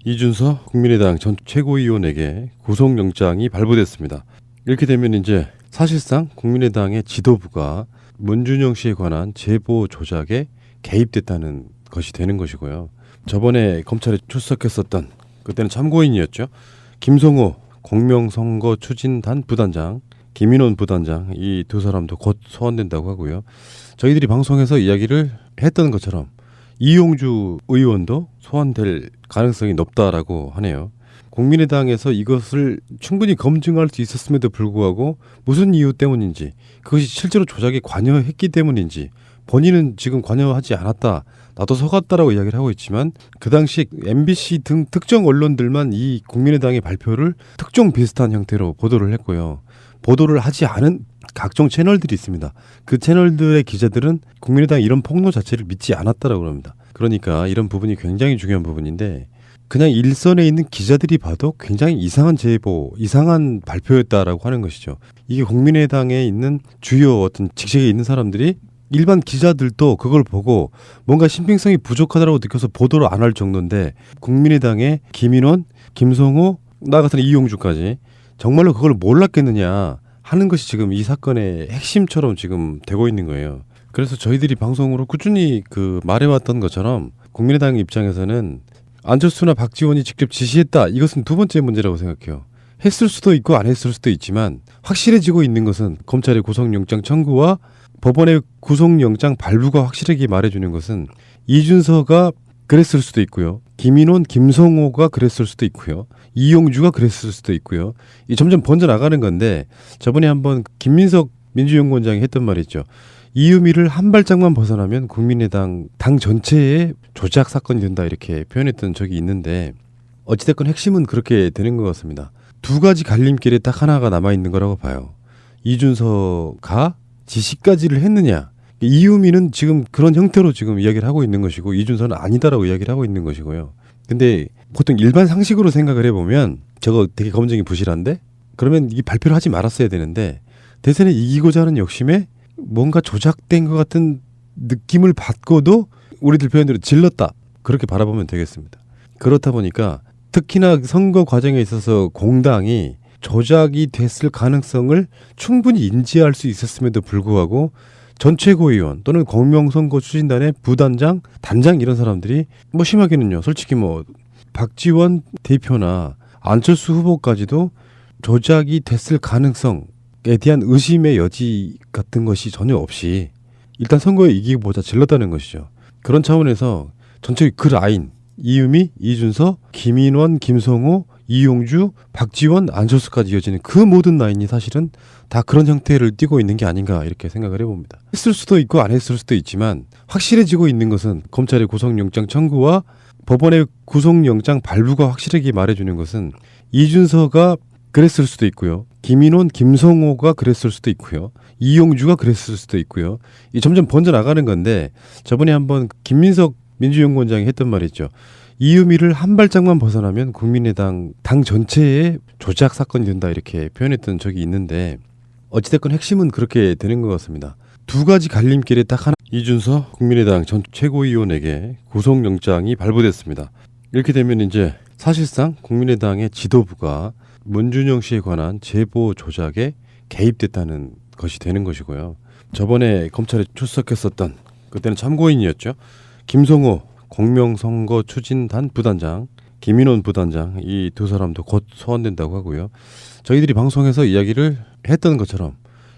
이준석 국민의당 전 최고위원에게 구속영장이 발부됐습니다. 이렇게 되면 이제 사실상 국민의당의 지도부가 문준영 씨에 관한 제보 조작에 개입됐다는 것이 되는 것이고요. 저번에 검찰에 출석했었던, 그때는 참고인이었죠, 김성호 공명선거추진단 부단장, 김인원 부단장, 이 두 사람도 곧 소환된다고 하고요. 저희들이 방송에서 이야기를 했던 것처럼 이용주 의원도 소환될 가능성이 높다라고 하네요. 국민의당에서 이것을 충분히 검증할 수 있었음에도 불구하고 무슨 이유 때문인지, 그것이 실제로 조작에 관여했기 때문인지, 본인은 지금 관여하지 않았다, 나도 속았다라고 이야기를 하고 있지만, 그 당시 MBC 등 특정 언론들만 이 국민의당의 발표를 특종 비슷한 형태로 보도를 했고요. 보도를 하지 않은 각종 채널들이 있습니다. 그 채널들의 기자들은 국민의당 이런 폭로 자체를 믿지 않았다라고 합니다. 그러니까 이런 부분이 굉장히 중요한 부분인데, 그냥 일선에 있는 기자들이 봐도 굉장히 이상한 제보, 이상한 발표였다라고 하는 것이죠. 이게 국민의당에 있는 주요 어떤 직책에 있는 사람들이, 일반 기자들도 그걸 보고 뭔가 신빙성이 부족하다고 느껴서 보도를 안 할 정도인데, 국민의당의 김인원, 김성호, 나 같은 이용주까지 정말로 그걸 몰랐겠느냐 하는 것이 지금 이 사건의 핵심처럼 지금 되고 있는 거예요. 그래서 저희들이 방송으로 꾸준히 말해왔던 것처럼, 국민의당 입장에서는 안철수나 박지원이 직접 지시했다, 이것은 두 번째 문제라고 생각해요. 했을 수도 있고 안 했을 수도 있지만, 확실해지고 있는 것은 검찰의 구속영장 청구와 법원의 구속영장 발부가 확실하게 말해주는 것은, 이준서가 그랬을 수도 있고요, 김인원, 김성호가 그랬을 수도 있고요, 이용주가 그랬을 수도 있고요. 이 점점 번져나가는 건데, 저번에 한번 김민석 민주연구원장이 했던 말이 있죠. 이유미를 한 발짝만 벗어나면 국민의당 당 전체의 조작 사건이 된다, 이렇게 표현했던 적이 있는데, 어찌됐건 핵심은 그렇게 되는 것 같습니다. 두 가지 갈림길에 딱 하나가 남아있는 거라고 봐요. 이준서가 지시까지를 했느냐, 이유미는 지금 그런 형태로 지금 이야기를 하고 있는 것이고, 이준서는 아니다라고 이야기를 하고 있는 것이고요. 근데 보통 일반 상식으로 생각을 해보면, 저거 되게 검증이 부실한데? 그러면 이 발표를 하지 말았어야 되는데, 대선에 이기고자 하는 욕심에 뭔가 조작된 것 같은 느낌을 받고도 우리들 표현대로 질렀다, 그렇게 바라보면 되겠습니다. 그렇다 보니까 특히나 선거 과정에 있어서 공당이 조작이 됐을 가능성을 충분히 인지할 수 있었음에도 불구하고, 전 최고위원 또는 공명선거 추진단의 부단장, 단장, 이런 사람들이 심하게는요, 솔직히 박지원 대표나 안철수 후보까지도 조작이 됐을 가능성에 대한 의심의 여지 같은 것이 전혀 없이 일단 선거에 이기고보자 질렀다는 것이죠. 그런 차원에서 전체 그 라인, 이유미, 이준서, 김인원, 김성호, 이용주, 박지원, 안철수까지 이어지는 그 모든 라인이 사실은 다 그런 형태를 띠고 있는 게 아닌가, 이렇게 생각을 해봅니다. 했을 수도 있고 안 했을 수도 있지만, 확실해지고 있는 것은 검찰의 구속영장 청구와 법원의 구속영장 발부가 확실하게 말해주는 것은, 이준서가 그랬을 수도 있고요, 김인원, 김성호가 그랬을 수도 있고요, 이용주가 그랬을 수도 있고요. 이 점점 번져나가는 건데, 저번에 한번 김민석 민주연구원장이 했던 말이 있죠. 이유미를 한 발짝만 벗어나면 국민의당 당 전체의 조작 사건이 된다, 이렇게 표현했던 적이 있는데, 어찌됐건 핵심은 그렇게 되는 것 같습니다. 두 가지 갈림길에 딱 하나, 이준석 국민의당 전 최고위원에게 구속영장이 발부됐습니다. 이렇게 되면 이제 사실상 국민의당의 지도부가 문준영 씨에 관한 제보 조작에 개입됐다는 것이 되는 것이고요. 저번에 검찰에 출석했었던, 그때는 참고인이었죠, 김성호 공명선거추진단 부단장, 김인원 부단장, 이 두 사람도 곧 소환된다고 하고요. 저희들이 방송에서 이야기를 했던 것처럼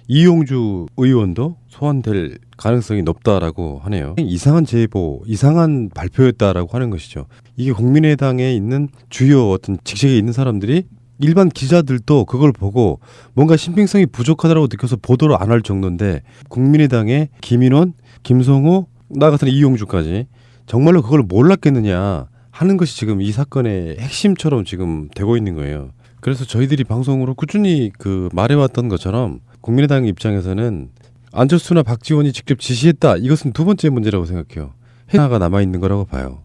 이용주 의원도 소환될 가능성이 높다라고 하네요. 이상한 제보, 이상한 발표였다라고 하는 것이죠. 이게 국민의당에 있는 주요 어떤 직책에 있는 사람들이, 일반 기자들도 그걸 보고 뭔가 신빙성이 부족하다고 느껴서 보도를 안 할 정도인데, 국민의당의 김인원, 김성호, 나 같은 이용주까지 정말로 그걸 몰랐겠느냐 하는 것이 지금 이 사건의 핵심처럼 지금 되고 있는 거예요. 그래서 저희들이 방송으로 꾸준히 말해왔던 것처럼, 국민의당 입장에서는 안철수나 박지원이 직접 지시했다, 이것은 두 번째 문제라고 생각해요. 하나가 남아있는 거라고 봐요.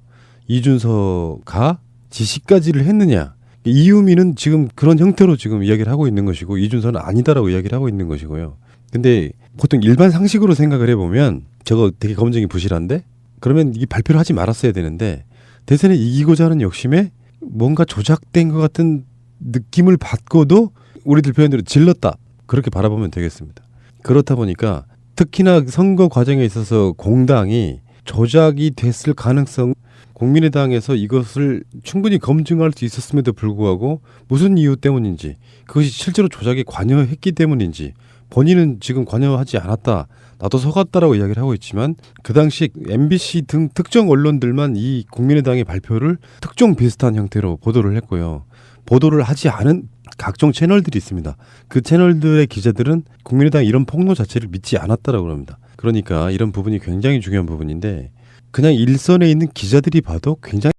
이준서가 지시까지를 했느냐, 이유미는 지금 그런 형태로 지금 이야기를 하고 있는 것이고, 이준서는 아니다라고 이야기를 하고 있는 것이고요. 근데 보통 일반 상식으로 생각을 해보면, 저거 되게 검증이 부실한데? 그러면 이 발표를 하지 말았어야 되는데, 대선에 이기고자 하는 욕심에 뭔가 조작된 것 같은 느낌을 받고도 우리들 표현대로 질렀다. 그렇게 바라보면 되겠습니다. 그렇다 보니까 특히나 선거 과정에 있어서 공당이 조작이 됐을 가능성, 국민의당에서 이것을 충분히 검증할 수 있었음에도 불구하고 무슨 이유 때문인지, 그것이 실제로 조작에 관여했기 때문인지, 본인은 지금 관여하지 않았다, 나도 속았다라고 이야기를 하고 있지만 그 당시 MBC 등 특정 언론들만 이 국민의당의 발표를 특종 비슷한 형태로 보도를 했고요. 보도를 하지 않은 각종 채널들이 있습니다. 그 채널들의 기자들은 국민의당 이런 폭로 자체를 믿지 않았다라고 합니다. 그러니까 이런 부분이 굉장히 중요한 부분인데, 그냥 일선에 있는 기자들이 봐도 굉장히